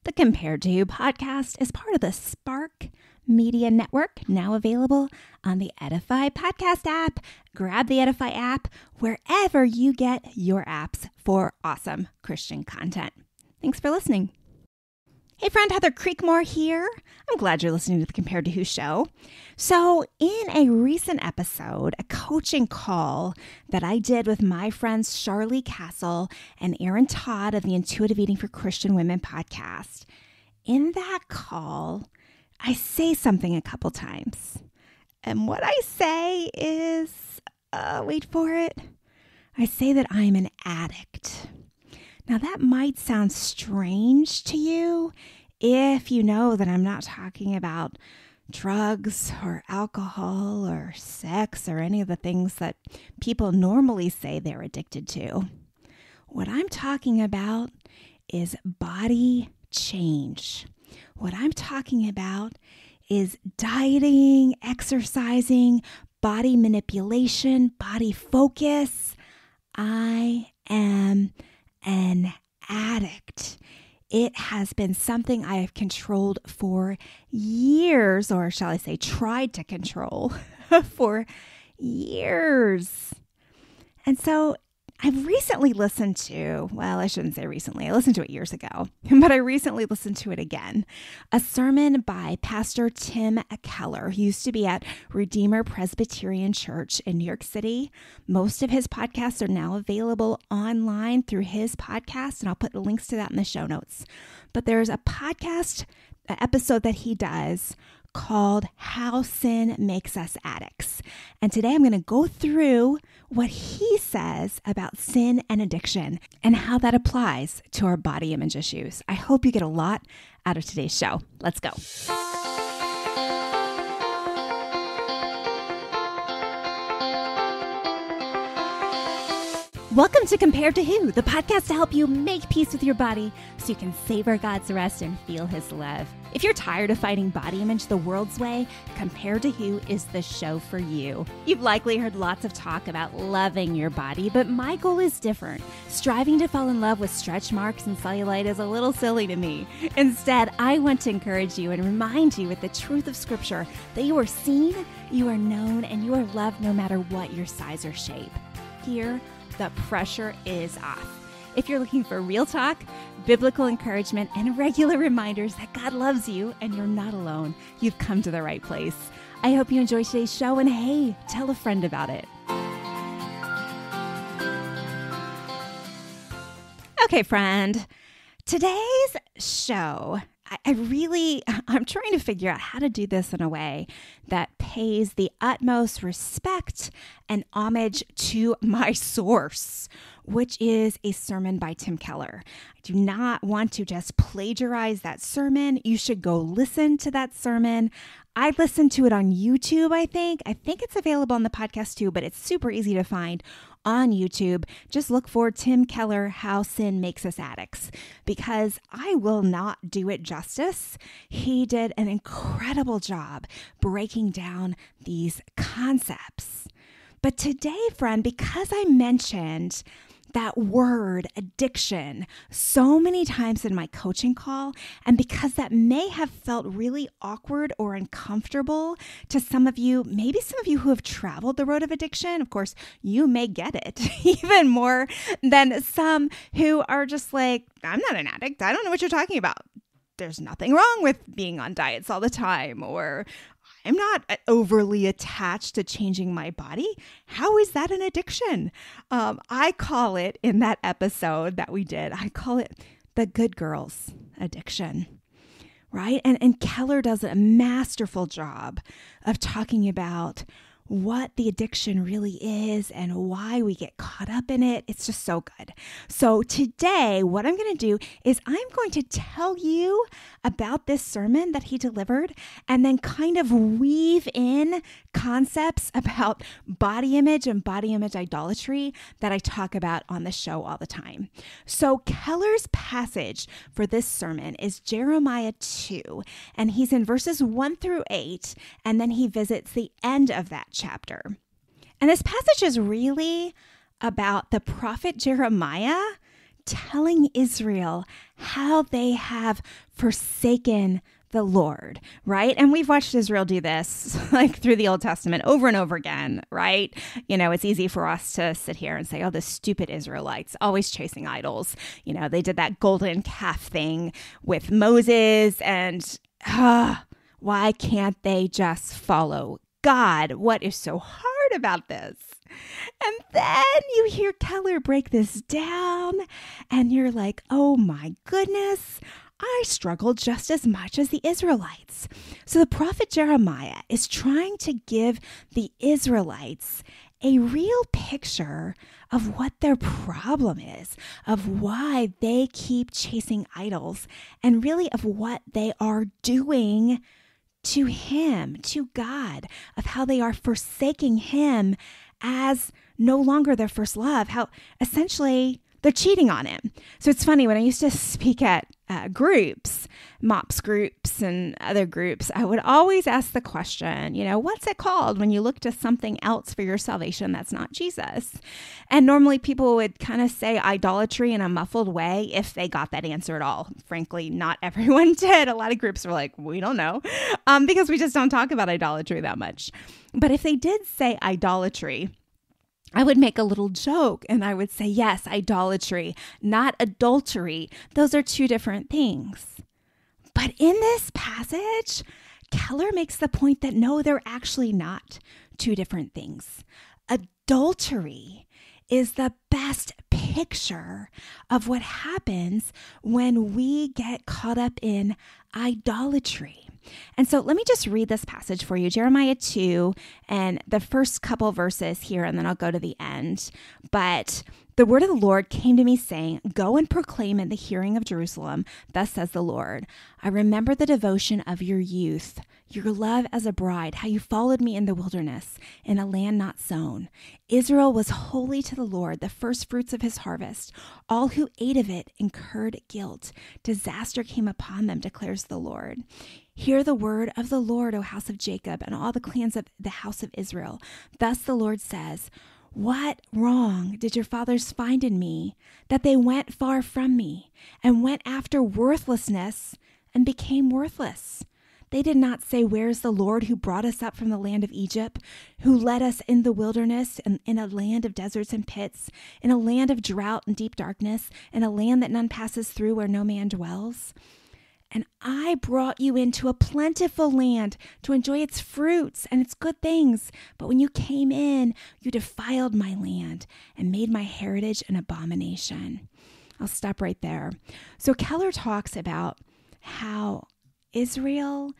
The Compared to Who podcast is part of the Spark Media Network, now available on the Edify podcast app. Grab the Edify app wherever you get your apps for awesome Christian content. Thanks for listening. Hey friend, Heather Creekmore here. I'm glad you're listening to the Compared to Who show. So in a recent episode, a coaching call that I did with my friends Charlie Castle and Aaron Todd of the Intuitive Eating for Christian Women podcast, in that call, I say something a couple times. And what I say is, wait for it, I say that I'm an addict. Now, that might sound strange to you if you know that I'm not talking about drugs or alcohol or sex or any of the things that people normally say they're addicted to. What I'm talking about is body change. What I'm talking about is dieting, exercising, body manipulation, body focus. I am an addict. It has been something I have controlled for years, or shall I say tried to control for years. And so I've recently listened to, well, I shouldn't say recently, I listened to it years ago, but I recently listened to it again. A sermon by Pastor Tim Keller, who used to be at Redeemer Presbyterian Church in New York City. Most of his podcasts are now available online through his podcast, and I'll put the links to that in the show notes. But there's a podcast episode that he does called How Sin Makes Us Addicts. And today I'm going to go through what he says about sin and addiction and how that applies to our body image issues. I hope you get a lot out of today's show. Let's go. Welcome to Compared to Who, the podcast to help you make peace with your body so you can savor God's rest and feel His love. If you're tired of fighting body image the world's way, Compared to Who is the show for you. You've likely heard lots of talk about loving your body, but my goal is different. Striving to fall in love with stretch marks and cellulite is a little silly to me. Instead, I want to encourage you and remind you with the truth of Scripture that you are seen, you are known, and you are loved no matter what your size or shape. Here, the pressure is off. If you're looking for real talk, biblical encouragement, and regular reminders that God loves you and you're not alone, you've come to the right place. I hope you enjoy today's show, and hey, tell a friend about it. Okay, friend, today's show, I'm trying to figure out how to do this in a way that pays the utmost respect and homage to my source, which is a sermon by Tim Keller. I do not want to just plagiarize that sermon. You should go listen to that sermon. I listened to it on YouTube, I think. I think it's available on the podcast too, but it's super easy to find on YouTube. Just look for Tim Keller, How Sin Makes Us Addicts, because I will not do it justice. He did an incredible job breaking down these concepts. But today, friend, because I mentioned that word addiction so many times in my coaching call, and because that may have felt really awkward or uncomfortable to some of you, maybe some of you who have traveled the road of addiction, of course, you may get it even more than some who are just like, I'm not an addict. I don't know what you're talking about. There's nothing wrong with being on diets all the time, or I'm not overly attached to changing my body. How is that an addiction? I call it, in that episode that we did, I call it the good girls addiction, right? And Keller does a masterful job of talking about what the addiction really is and why we get caught up in it. It's just so good. So today, what I'm going to do is I'm going to tell you about this sermon that he delivered and then kind of weave in concepts about body image and body image idolatry that I talk about on the show all the time. So Keller's passage for this sermon is Jeremiah 2, and he's in verses 1 through 8, and then he visits the end of that chapter. And this passage is really about the prophet Jeremiah telling Israel how they have forsaken the Lord, right? And we've watched Israel do this like through the Old Testament over and over again, right? It's easy for us to sit here and say, oh, the stupid Israelites always chasing idols. They did that golden calf thing with Moses, and why can't they just follow God? What is so hard about this? And then you hear Keller break this down and you're like, oh my goodness, I struggled just as much as the Israelites. So the prophet Jeremiah is trying to give the Israelites a real picture of what their problem is, of why they keep chasing idols, and really of what they are doing to him, to God, of how they are forsaking him as no longer their first love, how essentially they're cheating on him. So it's funny, when I used to speak at groups, MOPS groups and other groups, I would always ask the question, what's it called when you look to something else for your salvation that's not Jesus? And normally people would kind of say idolatry in a muffled way if they got that answer at all. Frankly, not everyone did. A lot of groups were like, we don't know, because we just don't talk about idolatry that much. But if they did say idolatry, I would make a little joke and I would say, yes, idolatry, not adultery. Those are two different things. But in this passage, Keller makes the point that no, they're actually not two different things. Adultery is the best picture of what happens when we get caught up in idolatry. And so let me just read this passage for you, Jeremiah 2, and the first couple verses here, and then I'll go to the end. But the word of the Lord came to me saying, go and proclaim in the hearing of Jerusalem, thus says the Lord, I remember the devotion of your youth, your love as a bride, how you followed me in the wilderness, in a land not sown. Israel was holy to the Lord, the first fruits of his harvest. All who ate of it incurred guilt. Disaster came upon them, declares the Lord. Hear the word of the Lord, O house of Jacob, and all the clans of the house of Israel. Thus the Lord says, what wrong did your fathers find in me, that they went far from me, and went after worthlessness, and became worthless? They did not say, where is the Lord who brought us up from the land of Egypt, who led us in the wilderness and in a land of deserts and pits, in a land of drought and deep darkness, in a land that none passes through where no man dwells? And I brought you into a plentiful land to enjoy its fruits and its good things. But when you came in, you defiled my land and made my heritage an abomination. I'll stop right there. So Keller talks about how Israel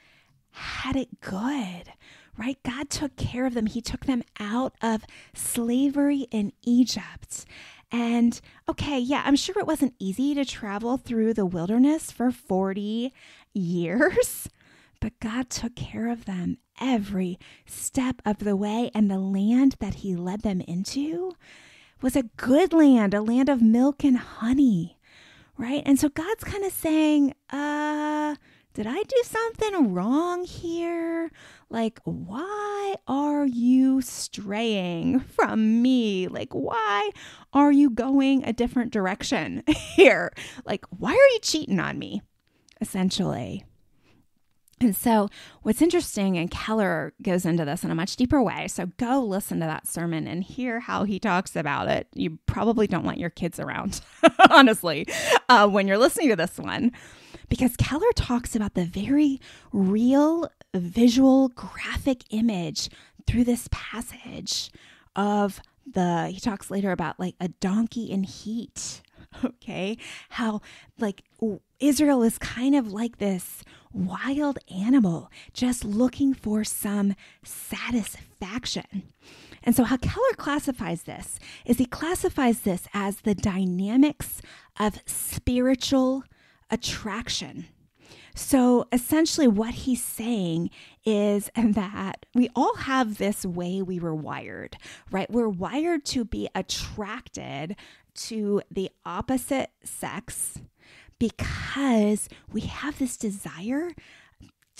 had it good, right? God took care of them. He took them out of slavery in Egypt. And okay, yeah, I'm sure it wasn't easy to travel through the wilderness for 40 years, but God took care of them every step of the way. And the land that he led them into was a good land, a land of milk and honey, right? And so God's kind of saying, did I do something wrong here? Like, why are you straying from me? Like, why are you going a different direction here? Like, why are you cheating on me, essentially? And so what's interesting, and Keller goes into this in a much deeper way, so go listen to that sermon and hear how he talks about it. You probably don't want your kids around, honestly, when you're listening to this one. Because Keller talks about the very real, visual, graphic image through this passage of he talks later about like a donkey in heat, okay? How like Israel is kind of like this wild animal just looking for some satisfaction. And so how Keller classifies this is he classifies this as the dynamics of spiritual attraction. So essentially what he's saying is that we all have this way we were wired, right? We're wired to be attracted to the opposite sex because we have this desire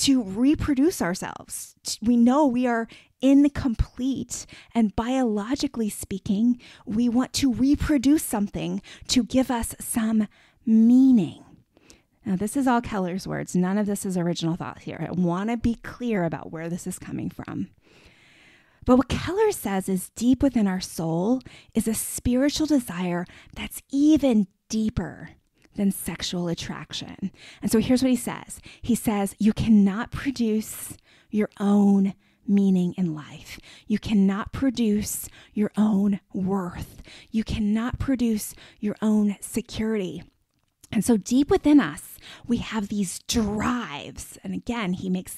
to reproduce ourselves. We know we are incomplete, and biologically speaking, we want to reproduce something to give us some meaning. Now, this is all Keller's words. None of this is original thought here. I want to be clear about where this is coming from. But what Keller says is deep within our soul is a spiritual desire that's even deeper than sexual attraction. And so here's what he says. He says, you cannot produce your own meaning in life. You cannot produce your own worth. You cannot produce your own security. And so deep within us, we have these drives. And again, he makes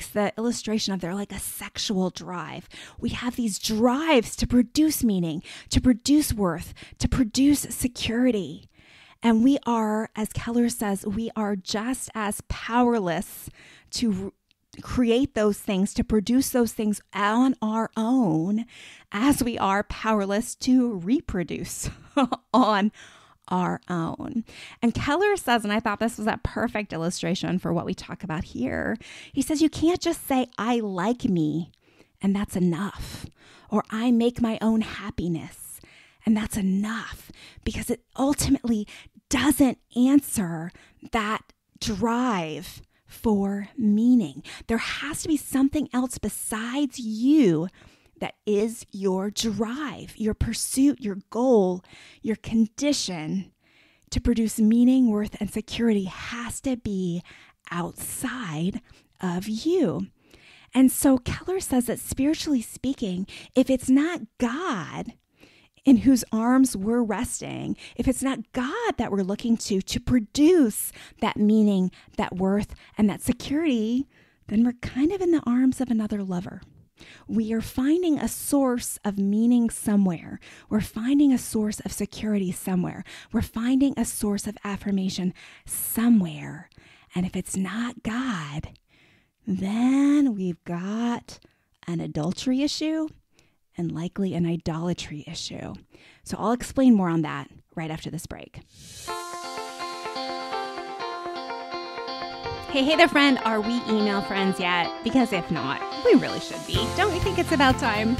the illustration of they're like a sexual drive. We have these drives to produce meaning, to produce worth, to produce security. And we are, as Keller says, we are just as powerless to create those things, to produce those things on our own, as we are powerless to reproduce on our own. And Keller says, and I thought this was a perfect illustration for what we talk about here. He says, you can't just say, I like me, and that's enough. Or I make my own happiness, and that's enough. Because it ultimately doesn't answer that drive for meaning. There has to be something else besides you that is your drive, your pursuit, your goal, your condition to produce meaning, worth, and security has to be outside of you. And so Keller says that spiritually speaking, if it's not God in whose arms we're resting, if it's not God that we're looking to produce that meaning, that worth, and that security, then we're kind of in the arms of another lover. We are finding a source of meaning somewhere. We're finding a source of security somewhere. We're finding a source of affirmation somewhere. And if it's not God, then we've got an adultery issue and likely an idolatry issue. So I'll explain more on that right after this break. Hey there, friend. Are we email friends yet? Because if not, we really should be. Don't you think it's about time?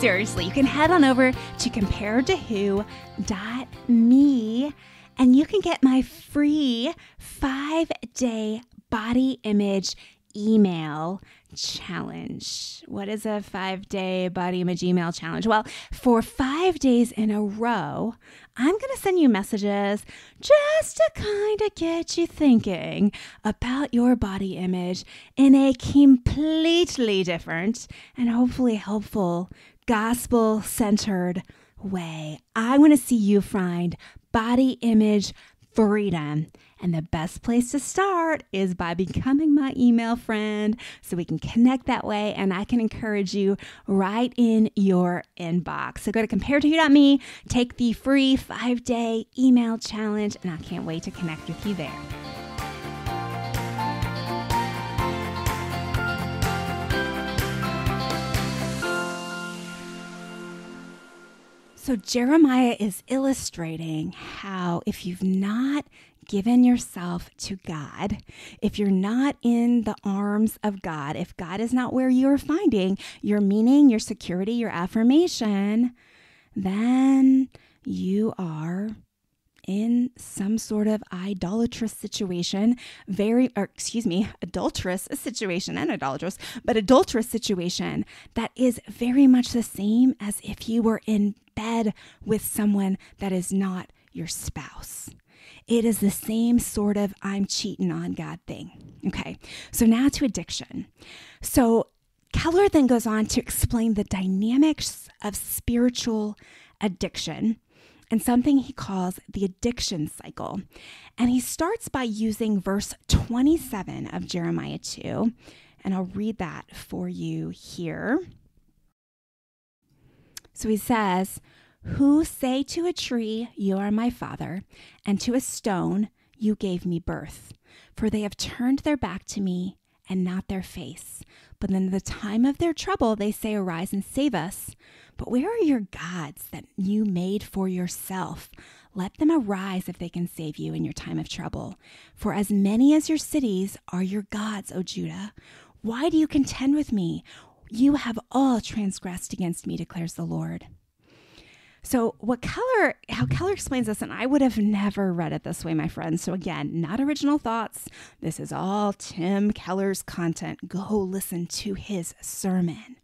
Seriously, you can head on over to comparedtowho.me and you can get my free 5-day body image email challenge. What is a 5-day body image email challenge? Well, for 5 days in a row, I'm going to send you messages just to kind of get you thinking about your body image in a completely different and hopefully helpful, gospel-centered way. I want to see you find body image freedom. And the best place to start is by becoming my email friend so we can connect that way and I can encourage you right in your inbox. So go to comparedtowho.me, take the free 5-day email challenge, and I can't wait to connect with you there. So Jeremiah is illustrating how if you've not given yourself to God, if you're not in the arms of God, if God is not where you are finding your meaning, your security, your affirmation, then you are in some sort of adulterous situation, adulterous situation that is very much the same as if you were in bed with someone that is not your spouse. It is the same sort of I'm cheating on God thing. Okay, so now to addiction. So Keller then goes on to explain the dynamics of spiritual addiction and something he calls the addiction cycle. And he starts by using verse 27 of Jeremiah 2, and I'll read that for you here. So he says, "Who say to a tree, 'You are my father,' and to a stone, 'You gave me birth'? For they have turned their back to me and not their face. But in the time of their trouble, they say, 'Arise and save us.' But where are your gods that you made for yourself? Let them arise if they can save you in your time of trouble. For as many as your cities are your gods, O Judah. Why do you contend with me? You have all transgressed against me, declares the Lord. So how Keller explains this, and I would have never read it this way, my friends. So again, not original thoughts. This is all Tim Keller's content. Go listen to his sermon.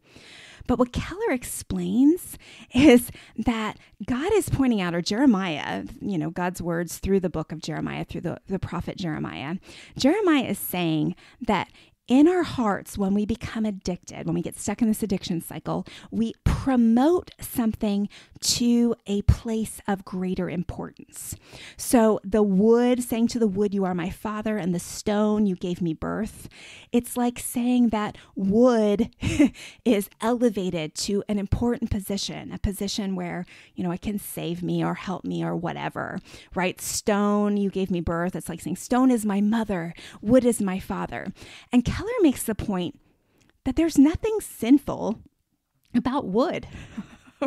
But what Keller explains is that God is pointing out, or Jeremiah, God's words through the book of Jeremiah, through the prophet Jeremiah. Jeremiah is saying that in our hearts, when we become addicted, when we get stuck in this addiction cycle, we promote something to a place of greater importance. So the wood, saying to the wood, you are my father, and the stone, you gave me birth. It's like saying that wood is elevated to an important position, a position where, it can save me or help me or whatever, right? Stone, you gave me birth. It's like saying stone is my mother, wood is my father. And Keller makes the point that there's nothing sinful about wood,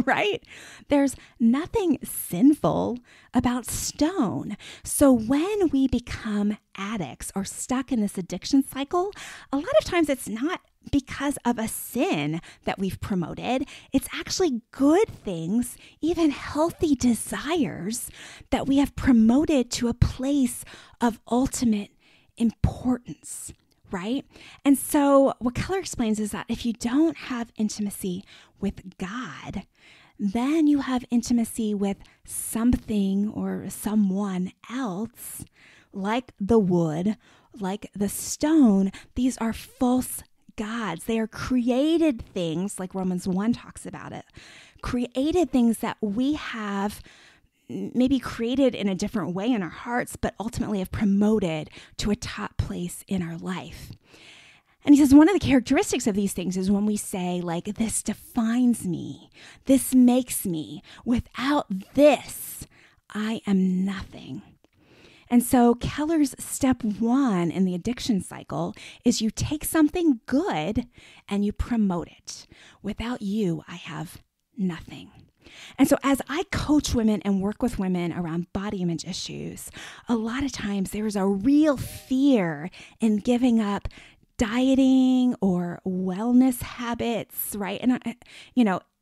right? There's nothing sinful about stone. So when we become addicts or stuck in this addiction cycle, a lot of times it's not because of a sin that we've promoted. It's actually good things, even healthy desires that we have promoted to a place of ultimate importance. Right? And so what Keller explains is that if you don't have intimacy with God, then you have intimacy with something or someone else, like the wood, like the stone. These are false gods. They are created things, like Romans 1 talks about it, created things that we have maybe created in a different way in our hearts, but ultimately have promoted to a top place in our life. And he says one of the characteristics of these things is when we say, like, this defines me, this makes me, without this, I am nothing. And so Keller's step 1 in the addiction cycle is you take something good and you promote it. Without you, I have nothing. And so as I coach women and work with women around body image issues, a lot of times there is a real fear in giving up dieting or wellness habits, right? And,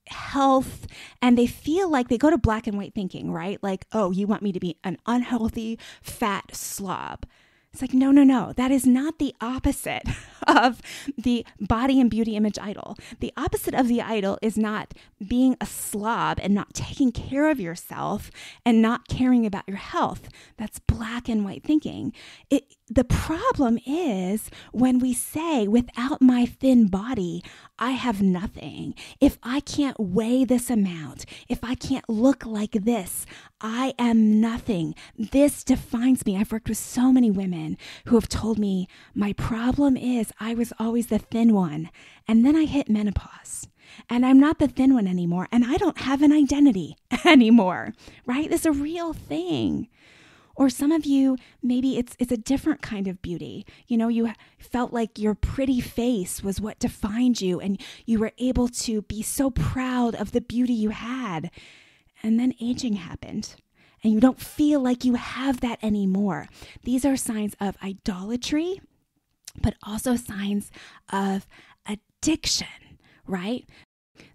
health, and they feel like they go to black and white thinking, right? Like, oh, you want me to be an unhealthy, fat slob. It's like, no. That is not the opposite of the body and beauty image idol. The opposite of the idol is not being a slob and not taking care of yourself and not caring about your health. That's black and white thinking. The problem is when we say, without my thin body, I have nothing. If I can't weigh this amount, if I can't look like this, I am nothing. This defines me. I've worked with so many women who have told me, my problem is I was always the thin one. And then I hit menopause and I'm not the thin one anymore. And I don't have an identity anymore, right? This is a real thing. Or some of you, maybe it's a different kind of beauty. You felt like your pretty face was what defined you and you were able to be so proud of the beauty you had. And then aging happened and you don't feel like you have that anymore. These are signs of idolatry, but also signs of addiction, right?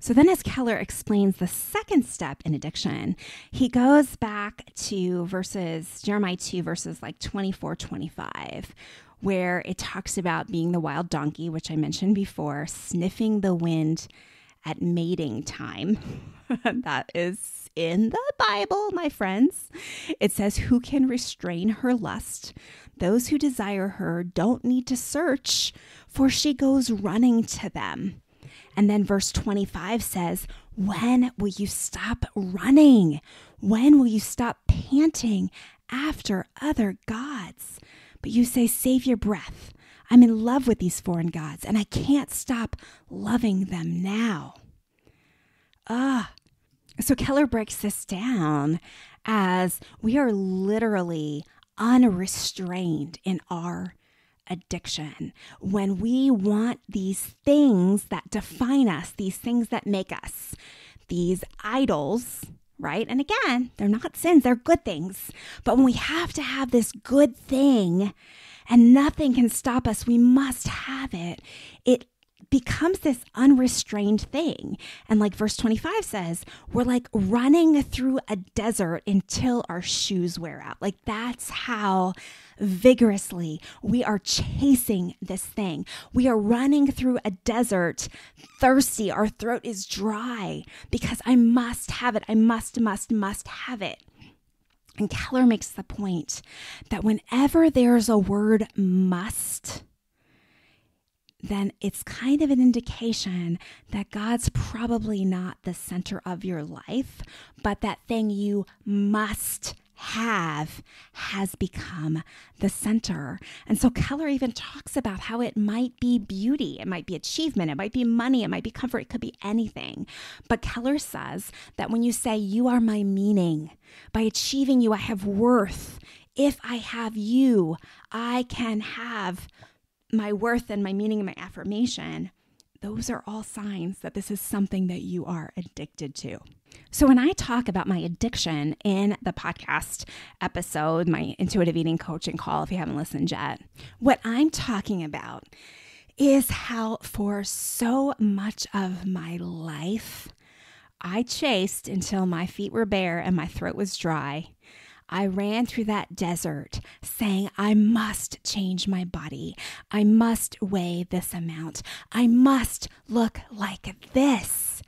So then as Keller explains the second step in addiction, he goes back to Jeremiah 2, verses like 24, 25, where it talks about being the wild donkey, which I mentioned before, sniffing the wind at mating time. That is in the Bible, my friends. It says, who can restrain her lust? Those who desire her don't need to search, for she goes running to them. And then verse 25 says, when will you stop running? When will you stop panting after other gods? But you say, save your breath. I'm in love with these foreign gods, and I can't stop loving them now. So Keller breaks this down as we are literally unrestrained in our addiction. When we want these things that define us, these things that make us, these idols, right? And again, they're not sins, they're good things. But when we have to have this good thing and nothing can stop us, we must have it. It becomes this unrestrained thing. And like verse 25 says, we're like running through a desert until our shoes wear out. Like that's how vigorously we are chasing this thing. We are running through a desert, thirsty. Our throat is dry because I must have it. I must have it. And Keller makes the point that whenever there's a word must, then it's kind of an indication that God's probably not the center of your life, but that thing you must have has become the center. And so Keller even talks about how it might be beauty, it might be achievement, it might be money, it might be comfort, it could be anything. But Keller says that when you say, you are my meaning, by achieving you, I have worth. If I have you, I can have my worth and my meaning and my affirmation. Those are all signs that this is something that you are addicted to. So when I talk about my addiction in the podcast episode, my intuitive eating coaching call, if you haven't listened yet, what I'm talking about is how for so much of my life, I chased until my feet were bare and my throat was dry. I ran through that desert saying, I must change my body. I must weigh this amount. I must look like this.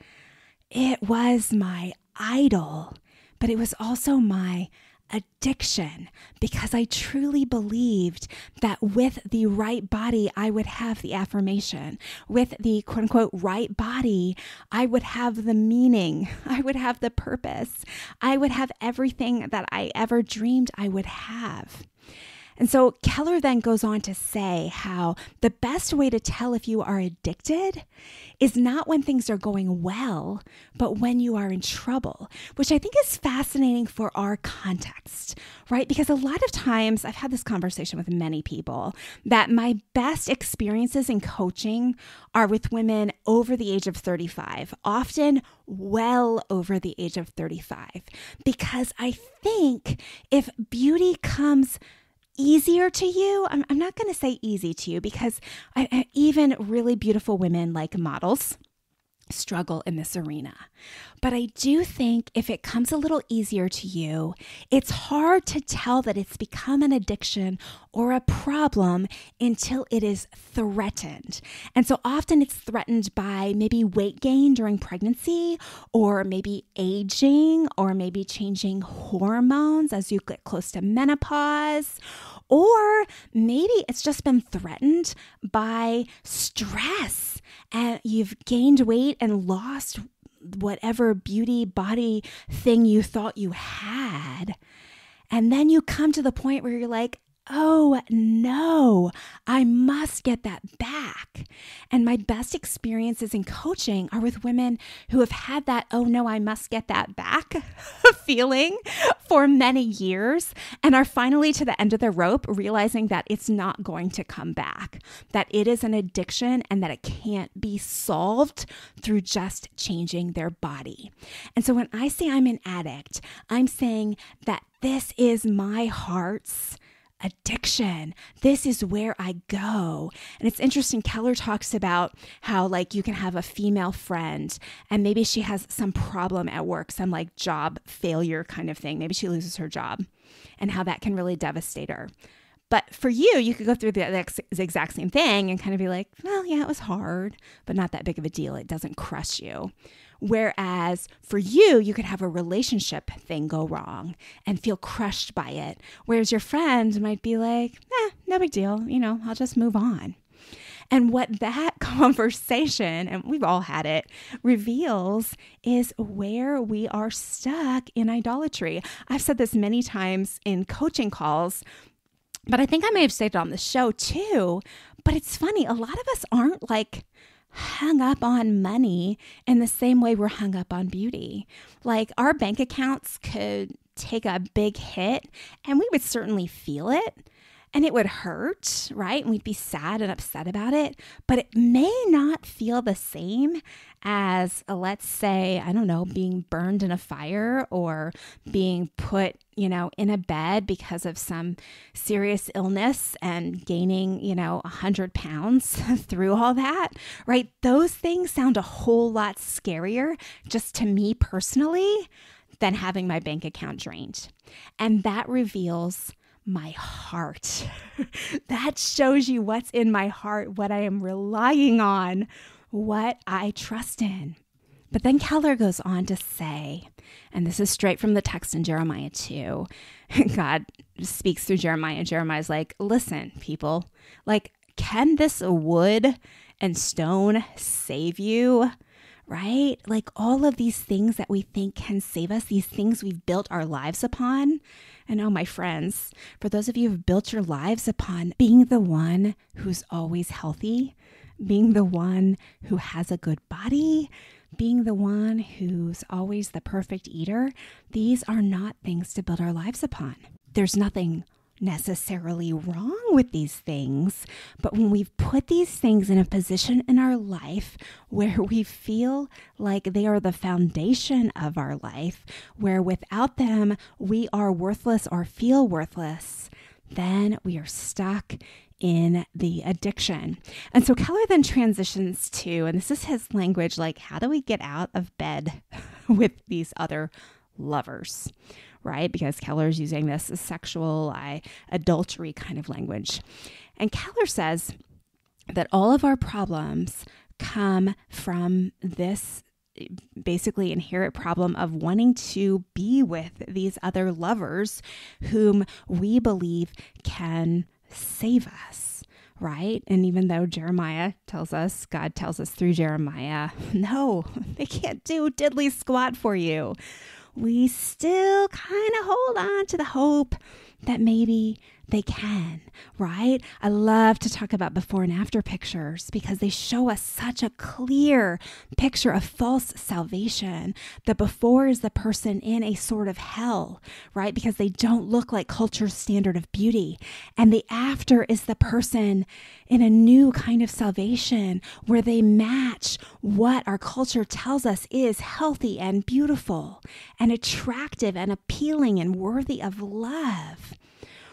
It was my idol, but it was also my addiction because I truly believed that with the right body, I would have the affirmation. With the quote unquote right body, I would have the meaning. I would have the purpose. I would have everything that I ever dreamed I would have. And so Keller then goes on to say how the best way to tell if you are addicted is not when things are going well, but when you are in trouble, which I think is fascinating for our context, right? Because a lot of times I've had this conversation with many people that my best experiences in coaching are with women over the age of 35, often well over the age of 35, because I think if beauty comes easier to you, I'm not going to say easy to you because even really beautiful women like models struggle in this arena. But I do think if it comes a little easier to you, it's hard to tell that it's become an addiction or a problem until it is threatened. And so often it's threatened by maybe weight gain during pregnancy, or maybe aging, or maybe changing hormones as you get close to menopause, or maybe it's just been threatened by stress and you've gained weight and lost whatever beauty body thing you thought you had. And then you come to the point where you're like, oh no, I must get that back. And my best experiences in coaching are with women who have had that, oh no, I must get that back feeling for many years and are finally to the end of the rope, realizing that it's not going to come back, that it is an addiction and that it can't be solved through just changing their body. And so when I say I'm an addict, I'm saying that this is my heart's addiction. This is where I go. And it's interesting. Keller talks about how like you can have a female friend and maybe she has some problem at work, some like job failure kind of thing. Maybe she loses her job and how that can really devastate her. But for you, you could go through the exact same thing and kind of be like, well, yeah, it was hard, but not that big of a deal. It doesn't crush you. Whereas for you, you could have a relationship thing go wrong and feel crushed by it. Whereas your friend might be like, no big deal. I'll just move on. And what that conversation, and we've all had it, reveals is where we are stuck in idolatry. I've said this many times in coaching calls, but I think I may have said it on the show too. But it's funny, a lot of us aren't like hung up on money in the same way we're hung up on beauty. Like our bank accounts could take a big hit and we would certainly feel it. And it would hurt, right? And we'd be sad and upset about it, but it may not feel the same as, let's say, I don't know, being burned in a fire or being put, in a bed because of some serious illness and gaining, 100 pounds through all that, right? Those things sound a whole lot scarier just to me personally than having my bank account drained. And that reveals my heart. That shows you what's in my heart, what I am relying on, what I trust in. But then Keller goes on to say, and this is straight from the text in Jeremiah 2, God speaks through Jeremiah. Jeremiah's like, listen, people, can this wood and stone save you? Right? All of these things that we think can save us, these things we've built our lives upon. And oh, my friends, for those of you who've built your lives upon being the one who's always healthy, being the one who has a good body, being the one who's always the perfect eater, these are not things to build our lives upon. There's nothing necessarily wrong with these things, but when we've put these things in a position in our life where we feel like they are the foundation of our life, where without them we are worthless or feel worthless, then we are stuck in the addiction. And so Keller then transitions to, and this is his language, how do we get out of bed with these other lovers? Right? Because Keller's using this sexual adultery kind of language. And Keller says that all of our problems come from this basically inherent problem of wanting to be with these other lovers whom we believe can save us. Right? And even though Jeremiah tells us, God tells us through Jeremiah, no, they can't do diddly squat for you, we still kind of hold on to the hope that maybe they can, right? I love to talk about before and after pictures because they show us such a clear picture of false salvation. The before is the person in a sort of hell, right? Because they don't look like culture's standard of beauty. And the after is the person in a new kind of salvation where they match what our culture tells us is healthy and beautiful and attractive and appealing and worthy of love.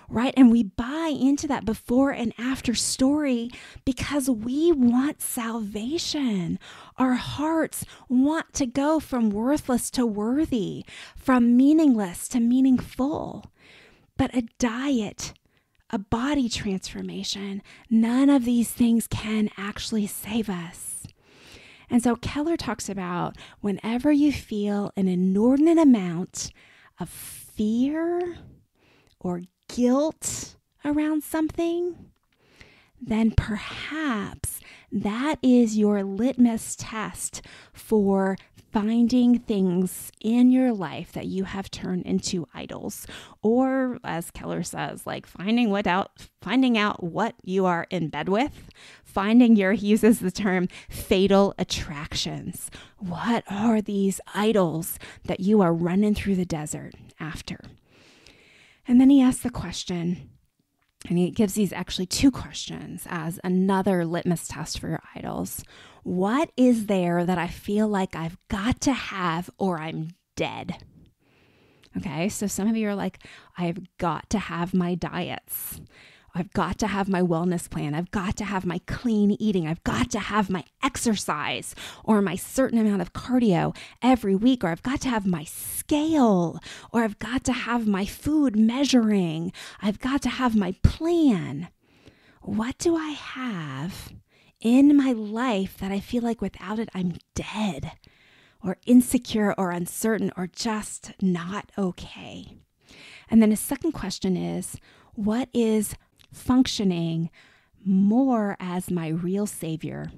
Right? And we buy into that before and after story because we want salvation. Our hearts want to go from worthless to worthy, from meaningless to meaningful. But a diet, a body transformation, none of these things can actually save us. And so Keller talks about whenever you feel an inordinate amount of fear or guilt around something, then perhaps that is your litmus test for finding things in your life that you have turned into idols, or as Keller says, finding out what you are in bed with, he uses the term fatal attractions. What are these idols that you are running through the desert after? And then he asks the question, and he gives these actually two questions as another litmus test for your idols. What is there that I feel like I've got to have or I'm dead? Okay, so some of you are like, I've got to have my diets. I've got to have my wellness plan. I've got to have my clean eating. I've got to have my exercise or my certain amount of cardio every week, or I've got to have my scale, or I've got to have my food measuring. I've got to have my plan. What do I have in my life that I feel like without it, I'm dead or insecure or uncertain or just not okay? And then a second question is, what is functioning more as my real savior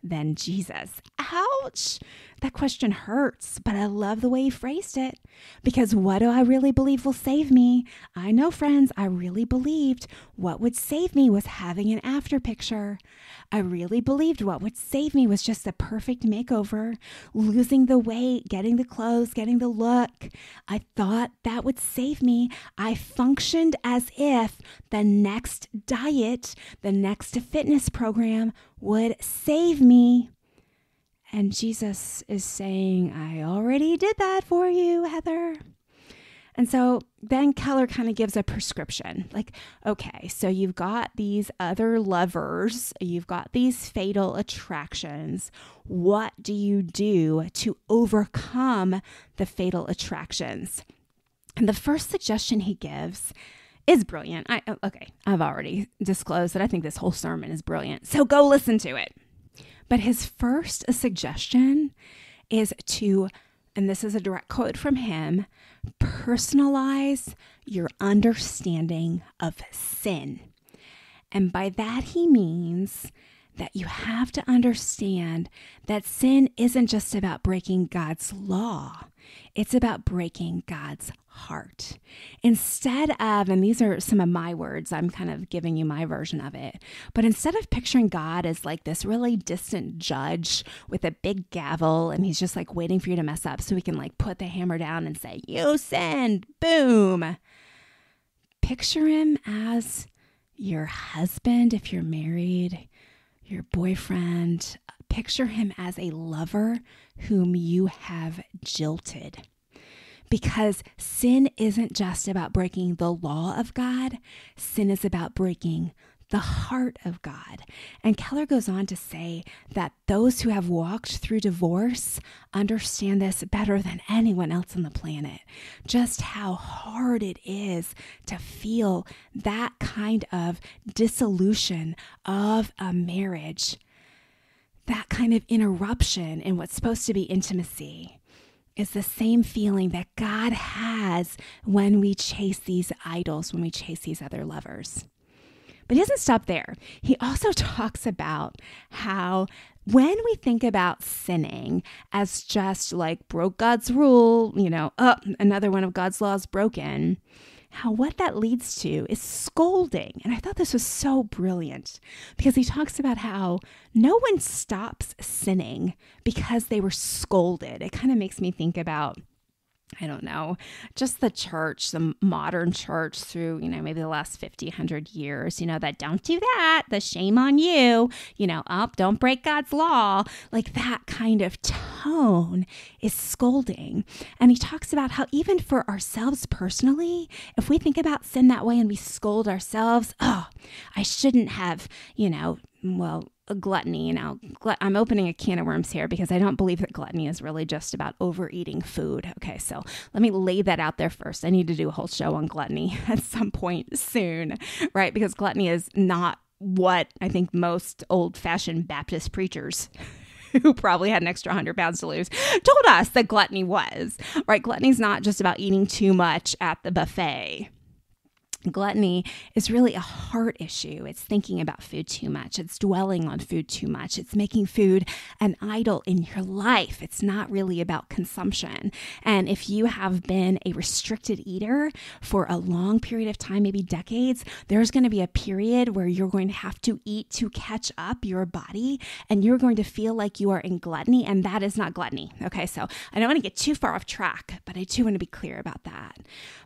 than Jesus? ouch, that question hurts, but I love the way he phrased it, because what do I really believe will save me? I know, friends, I really believed what would save me was having an after picture. I really believed what would save me was just a perfect makeover, losing the weight, getting the clothes, getting the look. I thought that would save me. I functioned as if the next diet, the next fitness program would save me. And Jesus is saying, I already did that for you, Heather. And so then Keller kind of gives a prescription. Like, okay, so you've got these other lovers, you've got these fatal attractions. What do you do to overcome the fatal attractions? And the first suggestion he gives is brilliant. I've already disclosed that I think this whole sermon is brilliant. So go listen to it. But his first suggestion is to, and this is a direct quote from him, personalize your understanding of sin. And by that he means that you have to understand that sin isn't just about breaking God's law. It's about breaking God's heart. Instead of, and these are some of my words, I'm kind of giving you my version of it, but instead of picturing God as like this really distant judge with a big gavel, and he's just like waiting for you to mess up so he can like put the hammer down and say, you sinned, boom. Picture him as your husband if you're married, your boyfriend. Picture him as a lover whom you have jilted. Because sin isn't just about breaking the law of God. Sin is about breaking the heart of God. And Keller goes on to say that those who have walked through divorce understand this better than anyone else on the planet. Just how hard it is to feel that kind of dissolution of a marriage, that kind of interruption in what's supposed to be intimacy. Is the same feeling that God has when we chase these idols, when we chase these other lovers. But he doesn't stop there. He also talks about how when we think about sinning as just like broke God's rule, another one of God's laws broken, how what that leads to is scolding. And I thought this was so brilliant because he talks about how no one stops sinning because they were scolded. It kind of makes me think about, I don't know, just the church, the modern church through, maybe the last 50, 100 years, that don't do that, the shame on you, don't break God's law. Like that kind of tone is scolding. And he talks about how even for ourselves personally, if we think about sin that way and we scold ourselves, I shouldn't have, gluttony. I'm opening a can of worms here because I don't believe that gluttony is really just about overeating food. Okay, so let me lay that out there first. I need to do a whole show on gluttony at some point soon, right? Because gluttony is not what I think most old-fashioned Baptist preachers who probably had an extra 100 pounds to lose told us that gluttony was, right? Gluttony is not just about eating too much at the buffet. Gluttony is really a heart issue. It's thinking about food too much. It's dwelling on food too much. It's making food an idol in your life. It's not really about consumption. And if you have been a restricted eater for a long period of time, maybe decades, there's going to be a period where you're going to have to eat to catch up your body, and you're going to feel like you are in gluttony, and that is not gluttony. Okay, so I don't want to get too far off track, but I do want to be clear about that.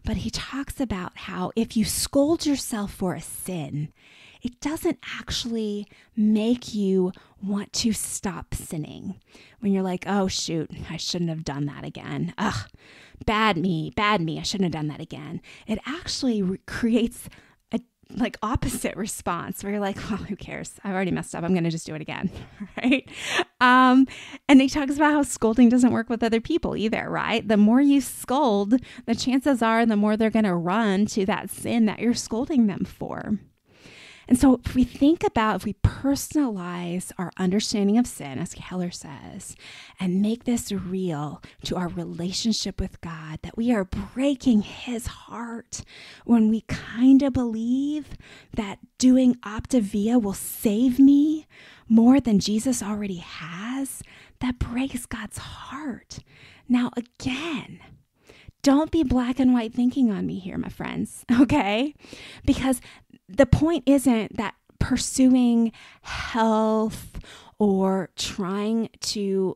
But he talks about how if you scold yourself for a sin, it doesn't actually make you want to stop sinning. When you're like, oh shoot, I shouldn't have done that again. Ugh, bad me, I shouldn't have done that again. It actually creates a opposite response where you're like, well, who cares? I've already messed up. I'm going to just do it again, right? And he talks about how scolding doesn't work with other people either, right? The more you scold, the chances are the more they're going to run to that sin that you're scolding them for. And so if we personalize our understanding of sin, as Keller says, and make this real to our relationship with God, that we are breaking his heart when we kind of believe that doing Optavia will save me more than Jesus already has, that breaks God's heart. Now, again, don't be black and white thinking on me here, my friends, okay? Because the point isn't that pursuing health or trying to,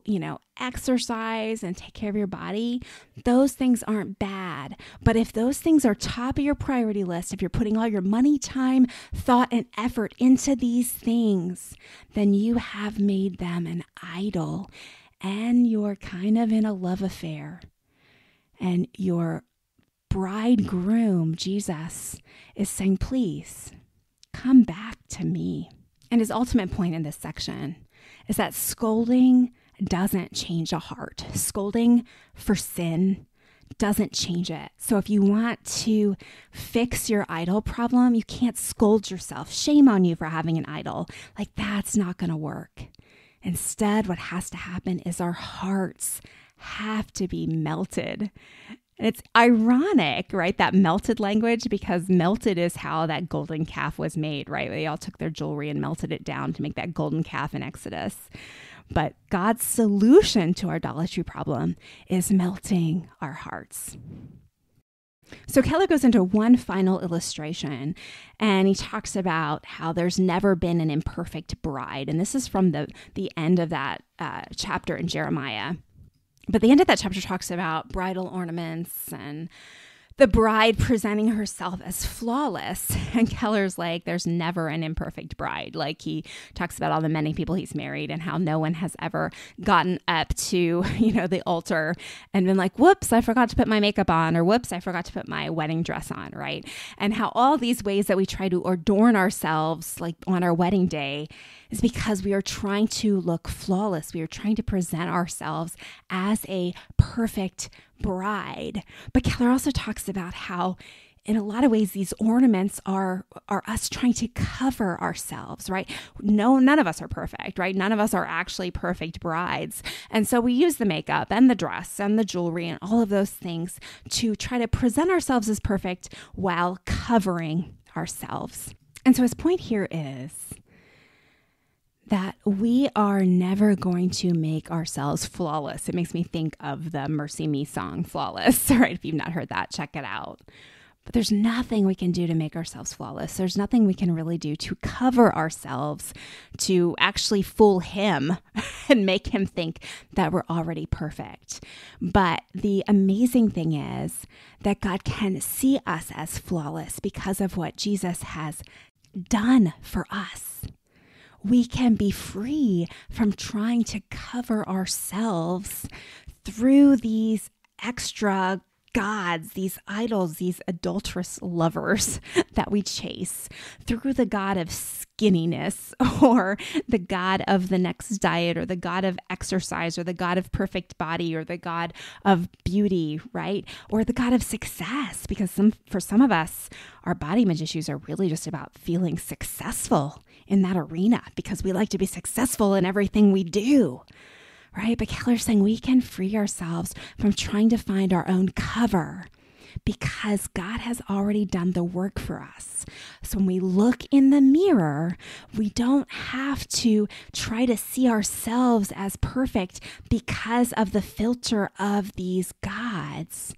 exercise and take care of your body, those things aren't bad. But if those things are top of your priority list, if you're putting all your money, time, thought, and effort into these things, then you have made them an idol and you're kind of in a love affair. And your bridegroom, Jesus, is saying, please come back to me. And his ultimate point in this section is that scolding doesn't change a heart. Scolding for sin doesn't change it. So if you want to fix your idol problem, you can't scold yourself. Shame on you for having an idol. Like, that's not going to work. Instead, what has to happen is our hearts have to be melted. And it's ironic, right? That melted language, because melted is how that golden calf was made, right? They all took their jewelry and melted it down to make that golden calf in Exodus. But God's solution to our idolatry problem is melting our hearts. So Keller goes into one final illustration, and he talks about how there's never been an imperfect bride. And this is from the end of that chapter in Jeremiah. But the end of that chapter talks about bridal ornaments and the bride presenting herself as flawless. And Keller's like, there's never an imperfect bride. Like, he talks about all the many people he's married and how no one has ever gotten up to, the altar and been like, whoops, I forgot to put my makeup on, or whoops, I forgot to put my wedding dress on, right? And how all these ways that we try to adorn ourselves, like on our wedding day, is because we are trying to look flawless. We are trying to present ourselves as a perfect bride. But Keller also talks about how in a lot of ways these ornaments are us trying to cover ourselves, right? No, none of us are perfect, right? None of us are actually perfect brides. And so we use the makeup and the dress and the jewelry and all of those things to try to present ourselves as perfect while covering ourselves. And so his point here is that we are never going to make ourselves flawless. It makes me think of the Mercy Me song, Flawless, right? If you've not heard that, check it out. But there's nothing we can do to make ourselves flawless. There's nothing we can really do to cover ourselves, to actually fool him and make him think that we're already perfect. But the amazing thing is that God can see us as flawless because of what Jesus has done for us. We can be free from trying to cover ourselves through these extra gods, these idols, these adulterous lovers that we chase, through the god of skinniness, or the god of the next diet, or the god of exercise, or the god of perfect body, or the god of beauty, right? Or the god of success, because for some of us, our body image issues are really just about feeling successful in that arena, because we like to be successful in everything we do. Right? But Keller's saying we can free ourselves from trying to find our own cover because God has already done the work for us. So when we look in the mirror, we don't have to try to see ourselves as perfect because of the filter of these gods.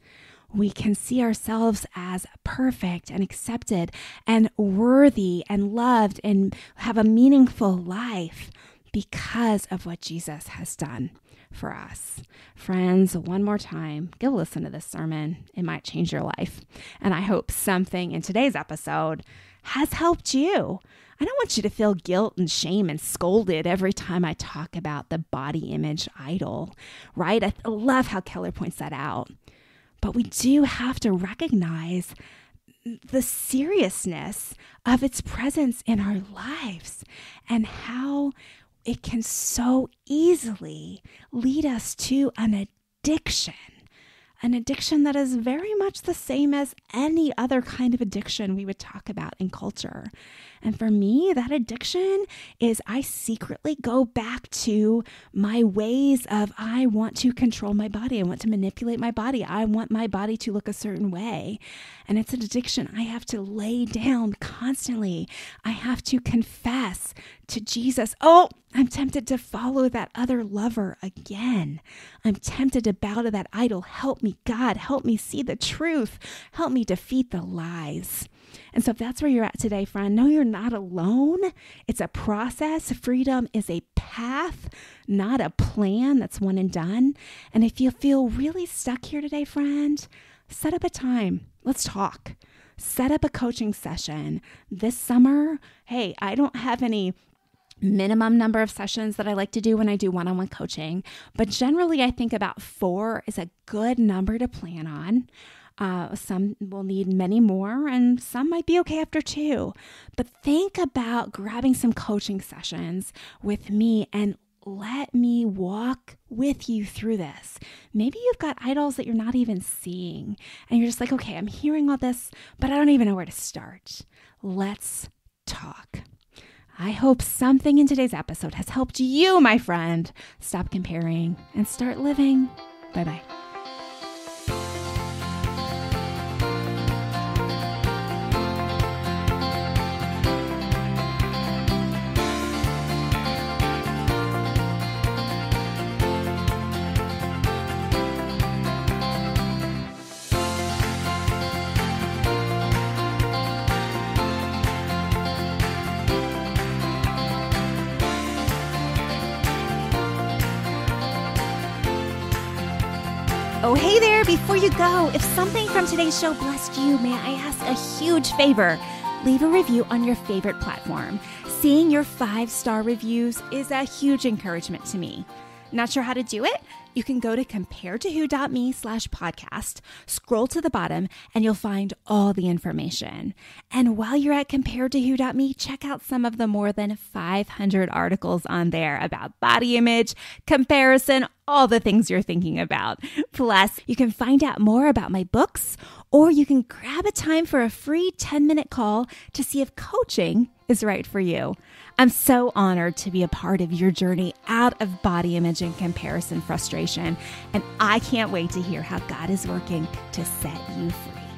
We can see ourselves as perfect and accepted and worthy and loved and have a meaningful life because of what Jesus has done for us. Friends, one more time, go listen to this sermon. It might change your life. And I hope something in today's episode has helped you. I don't want you to feel guilt and shame and scolded every time I talk about the body image idol, right? I love how Keller points that out. But we do have to recognize the seriousness of its presence in our lives and how it can so easily lead us to an addiction that is very much the same as any other kind of addiction we would talk about in culture. And for me, that addiction is I secretly go back to my ways of I want to control my body. I want to manipulate my body. I want my body to look a certain way. And it's an addiction I have to lay down constantly. I have to confess to Jesus, oh, I'm tempted to follow that other lover again. I'm tempted to bow to that idol. Help me, God. Help me see the truth. Help me defeat the lies. And so if that's where you're at today, friend, know you're not alone. It's a process. Freedom is a path, not a plan that's one and done. And if you feel really stuck here today, friend, set up a time. Let's talk. Set up a coaching session this summer. Hey, I don't have any minimum number of sessions that I like to do when I do one-on-one coaching, but generally I think about 4 is a good number to plan on. Some will need many more, and some might be okay after 2. But think about grabbing some coaching sessions with me and let me walk with you through this. Maybe you've got idols that you're not even seeing, and you're just like, okay, I'm hearing all this, but I don't even know where to start. Let's talk. I hope something in today's episode has helped you, my friend, stop comparing and start living. Bye-bye. Oh, hey there, before you go, if something from today's show blessed you, may I ask a huge favor? Leave a review on your favorite platform. Seeing your 5-star reviews is a huge encouragement to me. Not sure how to do it? You can go to comparedtowho.me/podcast, scroll to the bottom, and you'll find all the information. And while you're at comparedtowho.me, check out some of the more than 500 articles on there about body image, comparison, all the things you're thinking about. Plus, you can find out more about my books, or you can grab a time for a free 10-minute call to see if coaching is right for you. I'm so honored to be a part of your journey out of body image and comparison frustration, and I can't wait to hear how God is working to set you free.